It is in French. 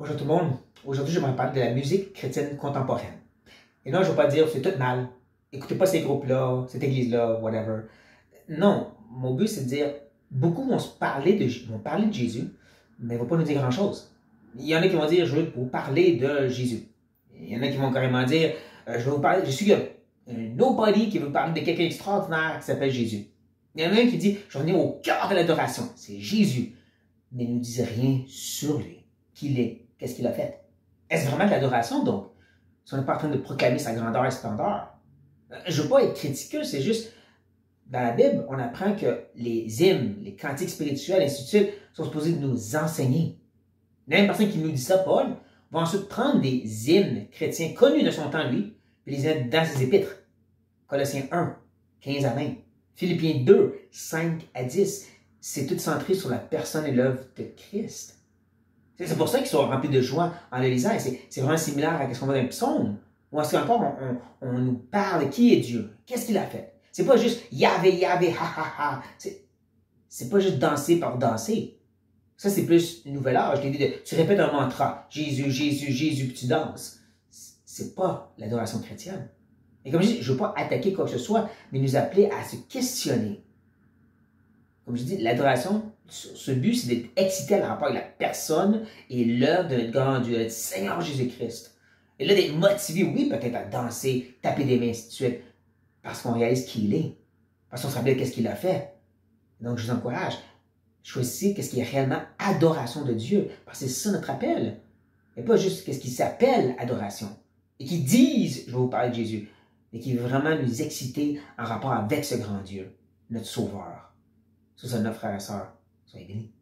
Bonjour tout le monde. Aujourd'hui, je vais parler de la musique chrétienne contemporaine. Et non, je ne vais pas dire c'est tout mal. Écoutez pas ces groupes-là, cette église-là, whatever. Non, mon but c'est de dire beaucoup vont parler de Jésus, mais ils ne vont pas nous dire grand-chose. Il y en a qui vont dire je veux vous parler de Jésus. Il y en a qui vont carrément dire je vais vous parler, je suis un nobody qui veut parler de quelqu'un d'extraordinaire qui s'appelle Jésus. Il y en a un qui dit je vais venir au cœur de l'adoration, c'est Jésus. Mais il ne nous disent rien sur lui, qui il est, qu'est-ce qu'il a fait. Est-ce vraiment de l'adoration, donc? Si on n'est pas en train de proclamer sa grandeur et splendeur. Je ne veux pas être critiqueux, c'est juste, dans la Bible, on apprend que les hymnes, les cantiques spirituels, ainsi de suite, sont supposés nous enseigner. La même personne qui nous dit ça, Paul, va ensuite prendre des hymnes chrétiens connus de son temps, lui, et les mettre dans ses épîtres. Colossiens 1, 15 à 20. Philippiens 2, 5 à 10. C'est tout centré sur la personne et l'œuvre de Christ. C'est pour ça qu'ils sont remplis de joie en le lisant. C'est vraiment similaire à ce qu'on voit dans les psaumes. Ou est-ce qu'encore on nous parle de qui est Dieu? Qu'est-ce qu'il a fait? C'est pas juste Yahvé, Yahvé, ha ha ha. C'est pas juste danser par danser. Ça, c'est plus une nouvel âge. L'idée de tu répètes un mantra. Jésus, Jésus, Jésus, puis tu danses. C'est pas l'adoration chrétienne. Et comme je dis, je ne veux pas attaquer quoi que ce soit, mais nous appeler à se questionner. Comme je dis, l'adoration, ce but, c'est d'être excité à rapport avec la personne et l'œuvre de notre grand Dieu, notre Seigneur Jésus-Christ. Et là, d'être motivé, oui, peut-être à danser, taper des mains, ainsi de suite, parce qu'on réalise qui il est, parce qu'on se rappelle qu'est-ce qu'il a fait. Donc, je vous encourage, choisissez qu'est-ce qui est réellement adoration de Dieu, parce que c'est ça notre appel. Et pas juste qu'est-ce qui s'appelle adoration, et qui disent, je vais vous parler de Jésus, mais qui veut vraiment nous exciter en rapport avec ce grand Dieu, notre Sauveur. Sur ce, notre frères et sœurs, soyez bénis.